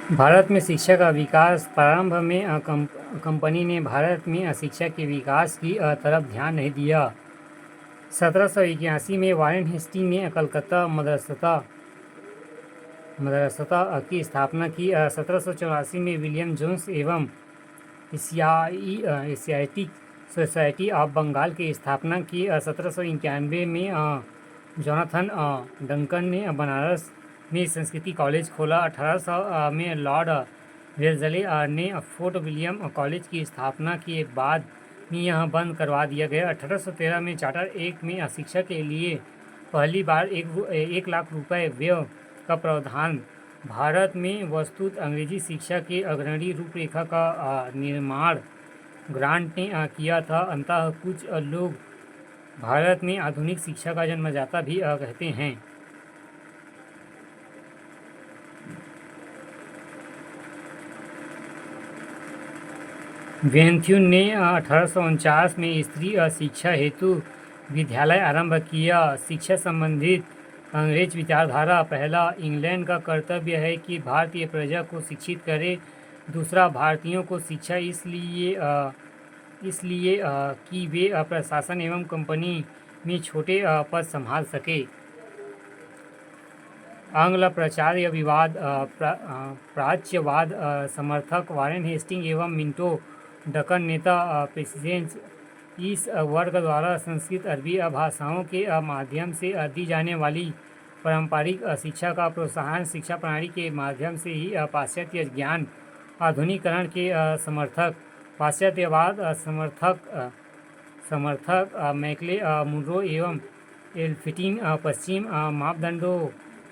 भारत में शिक्षा का विकास प्रारंभ में कंपनी ने भारत में शिक्षा के विकास की तरफ ध्यान नहीं दिया। 1781 में वारेन हेस्टिंग ने कलकत्ता मदरसा की स्थापना की। 1784 में विलियम जोन्स एवं एशियाटिक सोसाइटी ऑफ बंगाल की स्थापना की। 1791 में जोनाथन डंकन ने बनारस में संस्कृति कॉलेज खोला। 1800 में लॉर्ड वेल्लेस्ली ने फोर्ट विलियम कॉलेज की स्थापना के बाद में यह बंद करवा दिया गया। 1813 में चार्टर एक्ट में शिक्षा के लिए पहली बार 1 लाख रुपए व्यय का प्रावधान। भारत में वस्तुतः अंग्रेजी शिक्षा के अग्रणी रूपरेखा का निर्माण ग्रांट ने किया था। अंततः कुछ लोग भारत में आधुनिक शिक्षा का जन्मदाता भी कहते हैं। वेनथ्यून ने 1849 में स्त्री शिक्षा हेतु विद्यालय आरंभ किया। शिक्षा संबंधित अंग्रेज विचारधारा: पहला, इंग्लैंड का कर्तव्य है कि भारतीय प्रजा को शिक्षित करे। दूसरा, भारतीयों को शिक्षा इसलिए कि वे प्रशासन एवं कंपनी में छोटे पद संभाल सके। आंग्ल प्राच्यवाद समर्थक वारेन हेस्टिंग एवं मिंटो डकन नेता प्रेसिडेंस इस वर्ग द्वारा संस्कृत अरबी भाषाओं के माध्यम से दी जाने वाली पारंपरिक शिक्षा का प्रोत्साहन। शिक्षा प्रणाली के माध्यम से ही पाश्चात्य ज्ञान आधुनिकीकरण के समर्थक। पाश्चात्यवाद समर्थक मैकले मुनरो एवं एल्फ्टिन पश्चिम मापदंडों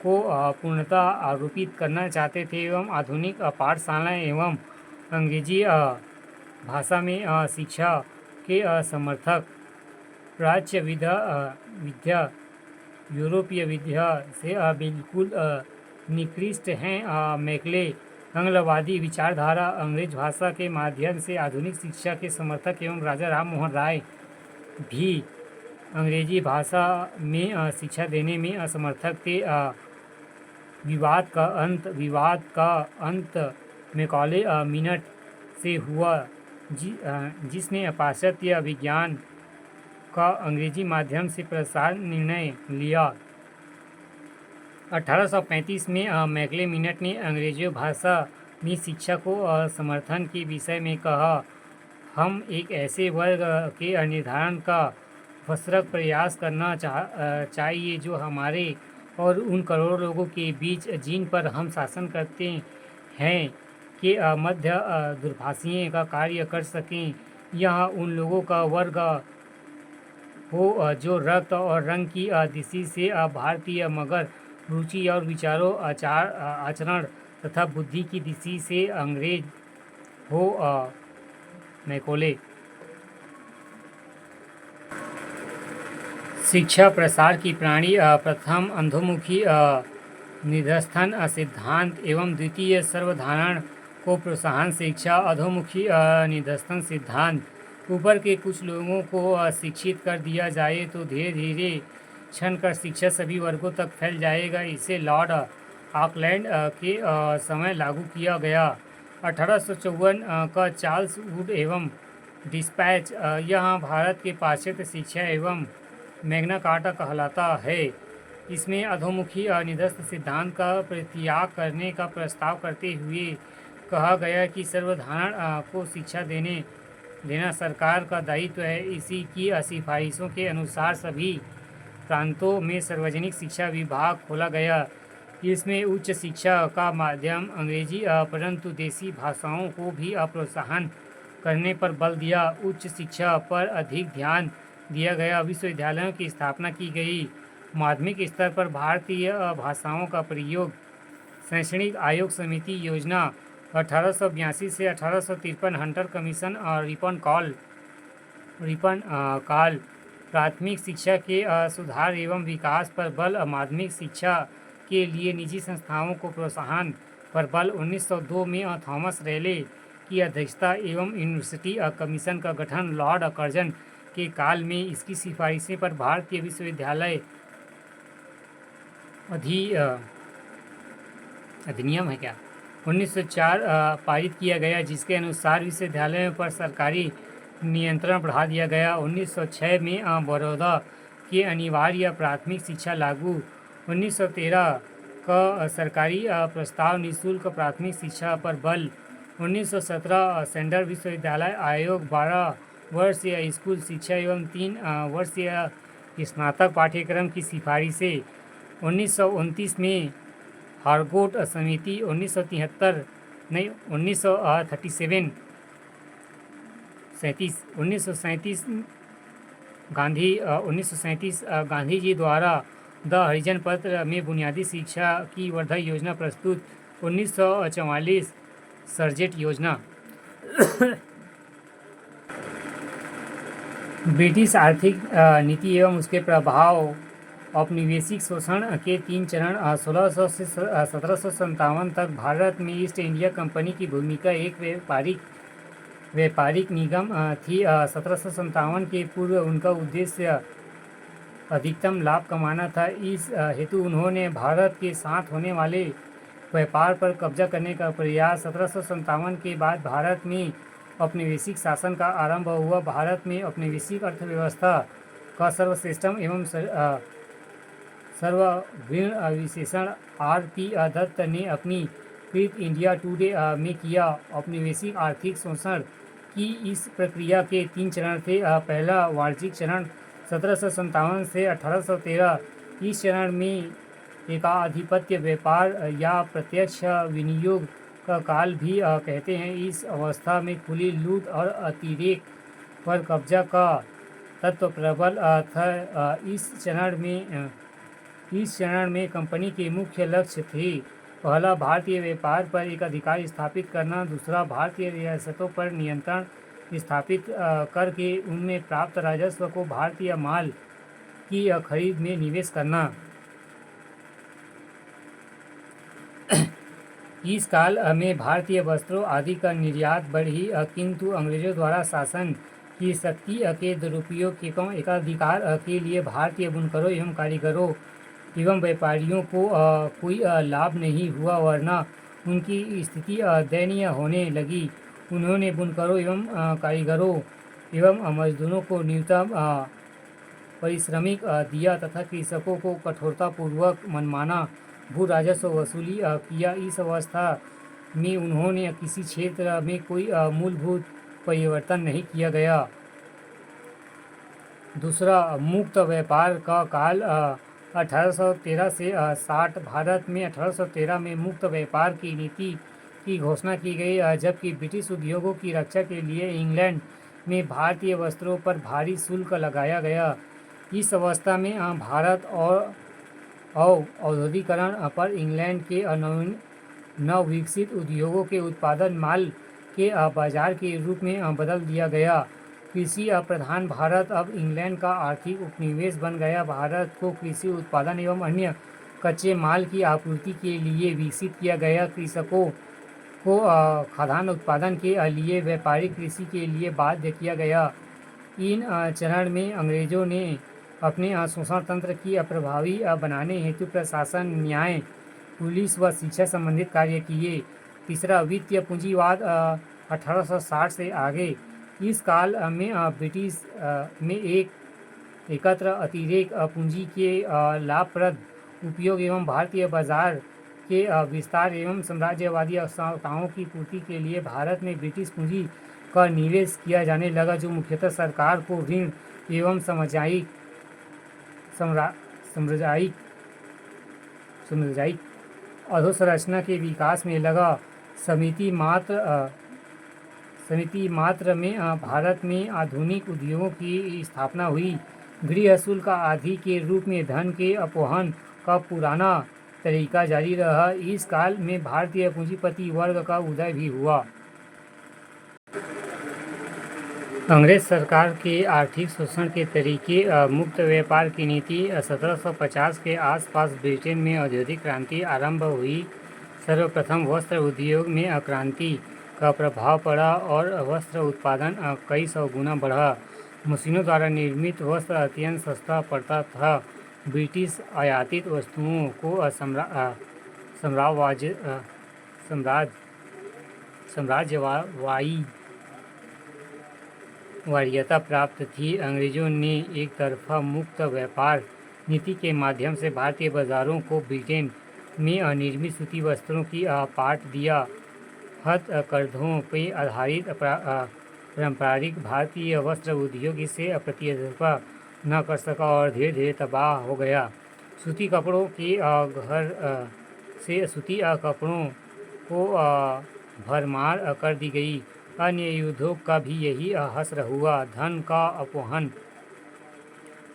को पूर्णतः आरोपित करना चाहते थे एवं आधुनिक पाठशालाएं एवं अंग्रेजी भाषा में शिक्षा के समर्थक। प्राच्य विद्या यूरोपीय विद्या से बिल्कुल निकृष्ट हैं। मैकले आंग्लवादी विचारधारा अंग्रेज भाषा के माध्यम से आधुनिक शिक्षा के समर्थक एवं राजा राम मोहन राय भी अंग्रेजी भाषा में शिक्षा देने में असमर्थक थे। विवाद का अंत मैकॉले मिनट से हुआ जिसने पाश्चात्य विज्ञान का अंग्रेजी माध्यम से प्रसार निर्णय लिया। 1835 में मैकले मिनट ने अंग्रेजी भाषा में शिक्षा को समर्थन के विषय में कहा, हम एक ऐसे वर्ग के निर्धारण का भरसक प्रयास करना चाहिए जो हमारे और उन करोड़ों लोगों के बीच जिन पर हम शासन करते हैं के मध्य दूरभाषीय का कार्य कर सकें। यह उन लोगों का वर्ग हो जो रक्त और रंग की दृष्टि से भारतीय मगर रुचि और विचारों आचरण तथा बुद्धि की दृष्टि से अंग्रेज हो। मैकॉले शिक्षा प्रसार की प्रणाली: प्रथम अंधोमुखी निरस्थन सिद्धांत एवं द्वितीय सर्वधारण को प्रोत्साहन। शिक्षा अधोमुखी निरस्थन सिद्धांत: ऊपर के कुछ लोगों को शिक्षित कर दिया जाए तो धीरे धीरे क्षण कर शिक्षा सभी वर्गों तक फैल जाएगा। इसे लॉर्ड ऑकलैंड के समय लागू किया गया। 1854 का चार्ल्स वुड एवं डिस्पैच यह भारत के पाश्चात्य शिक्षा एवं मैग्ना कार्टा कहलाता है। इसमें अधोमुखी निरस्त सिद्धांत का परित्याग करने का प्रस्ताव करते हुए कहा गया कि सर्वधारण को शिक्षा देना सरकार का दायित्व है। इसी की सिफारिशों के अनुसार सभी प्रांतों में सार्वजनिक शिक्षा विभाग खोला गया। इसमें उच्च शिक्षा का माध्यम अंग्रेजी परंतु देसी भाषाओं को भी प्रोत्साहन करने पर बल दिया। उच्च शिक्षा पर अधिक ध्यान दिया गया। विश्वविद्यालयों की स्थापना की गई। माध्यमिक स्तर पर भारतीय भाषाओं का प्रयोग। शैक्षणिक आयोग समिति योजना 1882 से 1853। हंटर कमीशन और रिपन काल प्राथमिक शिक्षा के सुधार एवं विकास पर बल। माध्यमिक शिक्षा के लिए निजी संस्थाओं को प्रोत्साहन पर बल। 1902 में थॉमस रेले की अध्यक्षता एवं यूनिवर्सिटी कमीशन का गठन। लॉर्ड कर्जन के काल में इसकी सिफारिशें पर भारतीय विश्वविद्यालय अधिनियम है क्या 1904 पारित किया गया, जिसके अनुसार विश्वविद्यालयों पर सरकारी नियंत्रण बढ़ा दिया गया। 1906 में बड़ौदा की अनिवार्य प्राथमिक शिक्षा लागू। 1913 का सरकारी प्रस्ताव निःशुल्क प्राथमिक शिक्षा पर बल। 1917 सेंट्रल विश्वविद्यालय आयोग 12 वर्षीय स्कूल शिक्षा एवं 3 वर्षीय स्नातक पाठ्यक्रम की सिफारिशें। 1929 में हारकोट समिति। 1937 गांधी जी द्वारा द हरिजन पत्र में बुनियादी शिक्षा की वर्धक योजना प्रस्तुत। 1944 सर्जेंट योजना। ब्रिटिश आर्थिक नीति एवं उसके प्रभाव। औपनिवेशिक शोषण के 3 चरण। 1600 से 1757 तक भारत में ईस्ट इंडिया कंपनी की भूमिका एक व्यापारिक निगम थी। 1757 के पूर्व उनका उद्देश्य अधिकतम लाभ कमाना था। इस हेतु उन्होंने भारत के साथ होने वाले व्यापार पर कब्जा करने का प्रयास। 1757 के बाद भारत में औपनिवेशिक शासन का आरंभ हुआ। भारत में औपनिवेशिक अर्थव्यवस्था का सर्वश्रेष्ठतम एवं सर्वग्रीण विशेषण R.P. दत्त ने अपनी क्विट इंडिया टुडे में किया। औपनिवेशिक आर्थिक शोषण की इस प्रक्रिया के 3 चरण थे। पहला वाणिज्यिक चरण 1757 से 1813। इस चरण में एकाधिपत्य व्यापार या प्रत्यक्ष विनियोग का काल भी कहते हैं। इस अवस्था में खुली लूट और अतिरेक पर कब्जा का तत्व प्रबल था। इस चरण में कंपनी के मुख्य लक्ष्य थे: पहला, भारतीय व्यापार पर एक अधिकार स्थापित करना। दूसरा, भारतीय रियासतों पर नियंत्रण स्थापित करके उनमें प्राप्त राजस्व को भारतीय माल की खरीद में निवेश करना। इस काल में भारतीय वस्त्रों आदि का निर्यात बढ़ी, किंतु अंग्रेजों द्वारा शासन की शक्ति के दुरुपयोग एवं एकाधिकार के लिए भारतीय बुनकरों एवं कारीगरों एवं व्यापारियों को कोई लाभ नहीं हुआ, वरना उनकी स्थिति दयनीय होने लगी। उन्होंने बुनकरों एवं कारीगरों एवं मजदूरों को न्यूनतम पारिश्रमिक दिया तथा कृषकों को कठोरतापूर्वक मनमाना भू राजस्व वसूली किया। इस अवस्था में उन्होंने किसी क्षेत्र में कोई मूलभूत परिवर्तन नहीं किया गया। दूसरा, मुक्त व्यापार का काल 1813 से 60। भारत में 1813 में मुक्त व्यापार की नीति की घोषणा की गई, जबकि ब्रिटिश उद्योगों की रक्षा के लिए इंग्लैंड में भारतीय वस्त्रों पर भारी शुल्क लगाया गया। इस अवस्था में भारत और औद्योगिकरण पर इंग्लैंड के नवविकसित उद्योगों के उत्पादन माल के बाजार के रूप में बदल दिया गया। कृषि प्रधान भारत अब इंग्लैंड का आर्थिक उपनिवेश बन गया। भारत को कृषि उत्पादन एवं अन्य कच्चे माल की आपूर्ति के लिए विकसित किया गया। कृषकों को खाद्यान्न उत्पादन के लिए व्यापारिक कृषि के लिए बाध्य किया गया। इन चरण में अंग्रेजों ने अपने शोषण तंत्र की प्रभावी बनाने हेतु प्रशासन, न्याय, पुलिस व शिक्षा संबंधित कार्य किए। तीसरा, वित्तीय पूंजीवाद 1860 से आगे। इस काल में ब्रिटिश में एकत्र अतिरेक पूंजी के लाभप्रद उपयोग एवं भारतीय बाजार के विस्तार एवं साम्राज्यवादी आवश्यकताओं की पूर्ति के लिए भारत में ब्रिटिश पूंजी का निवेश किया जाने लगा, जो मुख्यतः सरकार को ऋण एवं साम्राज्यिक अधोसंरचना के विकास में लगा। समिति मात्र में भारत में आधुनिक उद्योगों की स्थापना हुई। गृह शुल्क आदि के रूप में धन के अपवहन का पुराना तरीका जारी रहा। इस काल में भारतीय पूंजीपति वर्ग का उदय भी हुआ। अंग्रेज सरकार के आर्थिक शोषण के तरीके। मुक्त व्यापार की नीति। 1750 के आसपास ब्रिटेन में औद्योगिक क्रांति आरंभ हुई। सर्वप्रथम वस्त्र उद्योग में क्रांति का प्रभाव पड़ा और वस्त्र उत्पादन कई सौ गुना बढ़ा। मशीनों द्वारा निर्मित वस्त्र अत्यंत सस्ता पड़ता था। ब्रिटिश आयातित वस्तुओं को साम्राज्यवादी वरीयता प्राप्त थी। अंग्रेजों ने एक तरफा मुक्त व्यापार नीति के माध्यम से भारतीय बाजारों को ब्रिटेन में निर्मित सूती वस्त्रों की पाट दिया। हथकरघों पर आधारित पारंपरिक भारतीय वस्त्र उद्योग इससे प्रतिस्पर्धा न कर सका और धीरे धीरे तबाह हो गया। सूती कपड़ों के घर से सूती कपड़ों को भरमार कर दी गई। अन्य उद्योग का भी यही हश्र हुआ। धन का अपहरण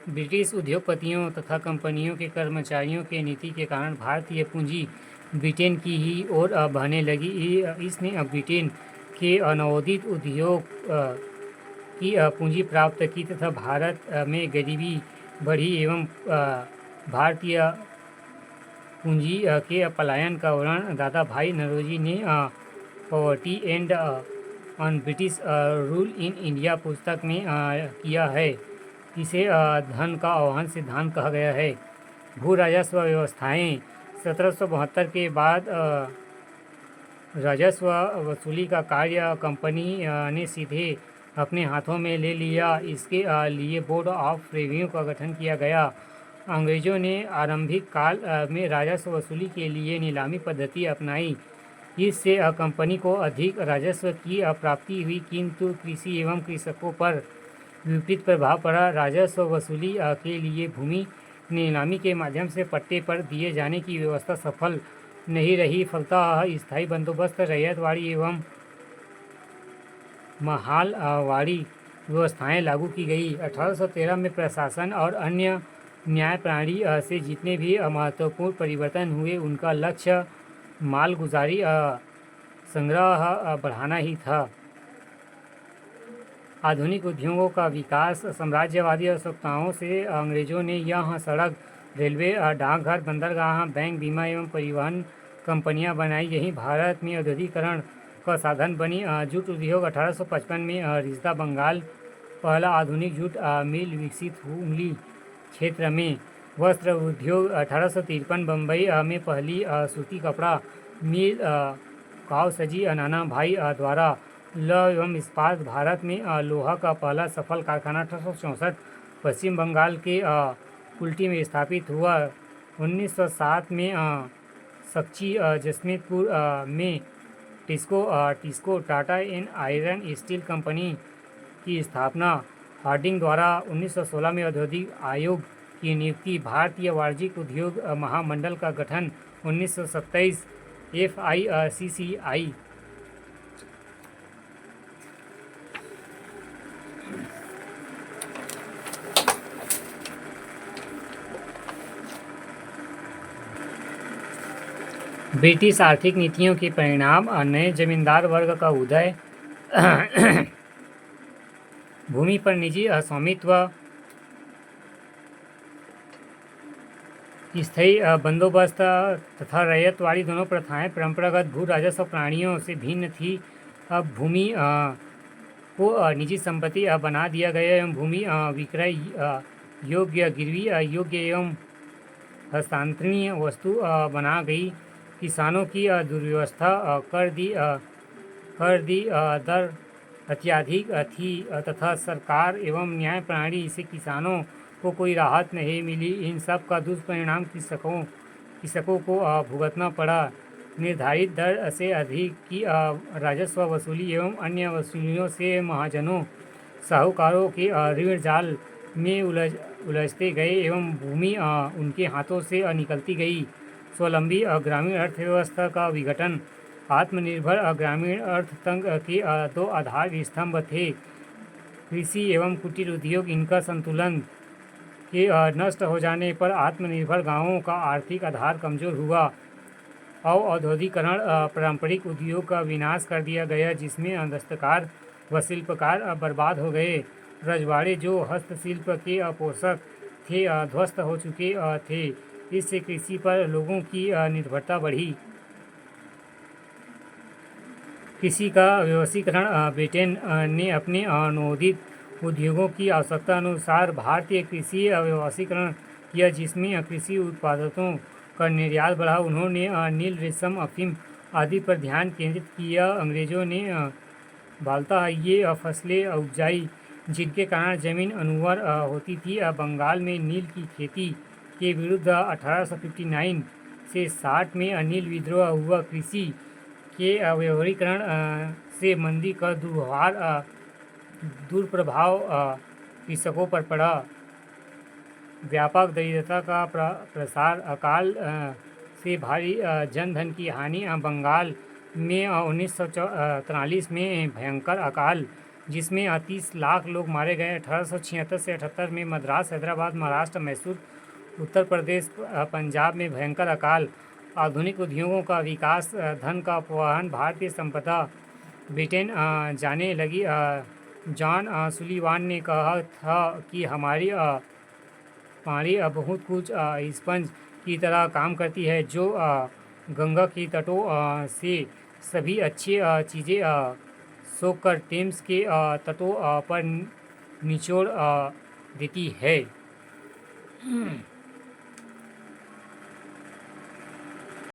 ब्रिटिश उद्योगपतियों तथा कंपनियों के कर्मचारियों के नीति के कारण भारतीय पूंजी ब्रिटेन की ही ओर बहने लगी। इसने ब्रिटेन के नवोदित उद्योग की पूंजी प्राप्त की तथा भारत में गरीबी बढ़ी एवं भारतीय पूंजी के पलायन का वर्णन दादा भाई नौरोजी ने poverty and on British rule in India पुस्तक में किया है। इसे धन का आह्वान सिद्धांत कहा गया है। भू राजस्व व्यवस्थाएं 1772 के बाद राजस्व वसूली का कार्य कंपनी ने सीधे अपने हाथों में ले लिया। इसके लिए बोर्ड ऑफ रेवेन्यू का गठन किया गया। अंग्रेजों ने आरंभिक काल में राजस्व वसूली के लिए नीलामी पद्धति अपनाई। इससे कंपनी को अधिक राजस्व की प्राप्ति हुई, किंतु कृषि एवं कृषकों पर विपरीत प्रभाव पड़ा। राजस्व वसूली के लिए भूमि नीलामी के माध्यम से पट्टे पर दिए जाने की व्यवस्था सफल नहीं रही। फलतः स्थायी बंदोबस्त रैयतवाड़ी एवं महालवाड़ी व्यवस्थाएं लागू की गई। 1813 में प्रशासन और अन्य न्याय प्रणाली से जितने भी महत्वपूर्ण परिवर्तन हुए, उनका लक्ष्य मालगुजारी संग्रह बढ़ाना ही था। आधुनिक उद्योगों का विकास साम्राज्यवादी आवश्यकताओं से अंग्रेजों ने यहाँ सड़क, रेलवे, डाकघर, बंदरगाह, बैंक, बीमा एवं परिवहन कंपनियां बनाई। यही भारत में औद्योगिकरण का साधन बनी। जूट उद्योग 1855 में रिश्ता बंगाल पहला आधुनिक जूट मिल विकसित हुई क्षेत्र में। वस्त्र उद्योग 1853 बम्बई में पहली सूती कपड़ा मिल कावसजी नाना भाई द्वारा लौह एवं इस्पात भारत में लोहा का पहला सफल कारखाना 1864 पश्चिम बंगाल के कुल्टी में स्थापित हुआ। 1907 में सक्ची जसमेतपुर में TISCO Tata and iron steel company की स्थापना। हार्डिंग द्वारा 1916 में औद्योगिक आयोग की नियुक्ति। भारतीय वाणिज्यिक उद्योग महामंडल का गठन 1927। FICCI ब्रिटिश आर्थिक नीतियों के परिणाम, नए जमींदार वर्ग का उदय, भूमि पर निजी स्वामित्व, स्थायी बंदोबस्त तथा रैयतवाड़ी दोनों प्रथाएं परंपरागत भू राजस्व प्रणालियों से भिन्न थी। अब भूमि को निजी संपत्ति बना दिया गया एवं भूमि विक्रय योग्य, गिरवी योग्य एवं हस्तांतरणीय वस्तु बना गई। किसानों की दुर्व्यवस्था कर दी दर अत्यधिक थी तथा सरकार एवं न्याय प्रणाली से किसानों को कोई राहत नहीं मिली। इन सब का दुष्परिणाम कृषकों को भुगतना पड़ा। निर्धारित दर से अधिक की राजस्व वसूली एवं अन्य वसूलियों से महाजनों साहूकारों के ऋण जाल में उलझते गए एवं भूमि उनके हाथों से निकलती गई। स्वावलंबी ग्रामीण अर्थव्यवस्था का विघटन। आत्मनिर्भर ग्रामीण अर्थतंत्र के दो आधार स्तंभ थे, कृषि एवं कुटीर उद्योग। इनका संतुलन के नष्ट हो जाने पर आत्मनिर्भर गांवों का आर्थिक आधार कमजोर हुआ और औद्योगिकरण पारंपरिक उद्योग का विनाश कर दिया गया, जिसमें दस्तकार व शिल्पकार बर्बाद हो गए। रजवाड़े जो हस्तशिल्प के पोषक थे ध्वस्त हो चुके थे। इससे कृषि पर लोगों की निर्भरता बढ़ी। कृषि का व्यवसायीकरण। ब्रिटेन ने अपने नवोदित उद्योगों की आवश्यकता अनुसार भारतीय कृषि व्यवसायीकरण किया, जिसमें कृषि उत्पादों का निर्यात बढ़ा। उन्होंने नील, रेशम, अफीम आदि पर ध्यान केंद्रित किया। अंग्रेज़ों ने बालता ये फसलें उपजाई जिनके कारण ज़मीन उर्वर होती थी। बंगाल में नील की खेती के विरुद्ध 1859 से 60 में नील विद्रोह हुआ। कृषि के व्यवहारीकरण से मंदी का दुष्प्रभाव कृषकों पर पड़ा। व्यापक दरिद्रता का प्रसार, अकाल से भारी जनधन की हानि। बंगाल में 1943 में भयंकर अकाल जिसमें 30 लाख लोग मारे गए। 1876 से 78 में मद्रास, हैदराबाद, महाराष्ट्र, मैसूर, उत्तर प्रदेश, पंजाब में भयंकर अकाल। आधुनिक उद्योगों का विकास, धन का अपवहन, भारतीय संपदा ब्रिटेन जाने लगी। जॉन सुलिवान ने कहा था कि हमारी पानी बहुत कुछ स्पंज की तरह काम करती है जो गंगा के तटों से सभी अच्छी चीज़ें सोख कर टेम्स के तटों पर निचोड़ देती है।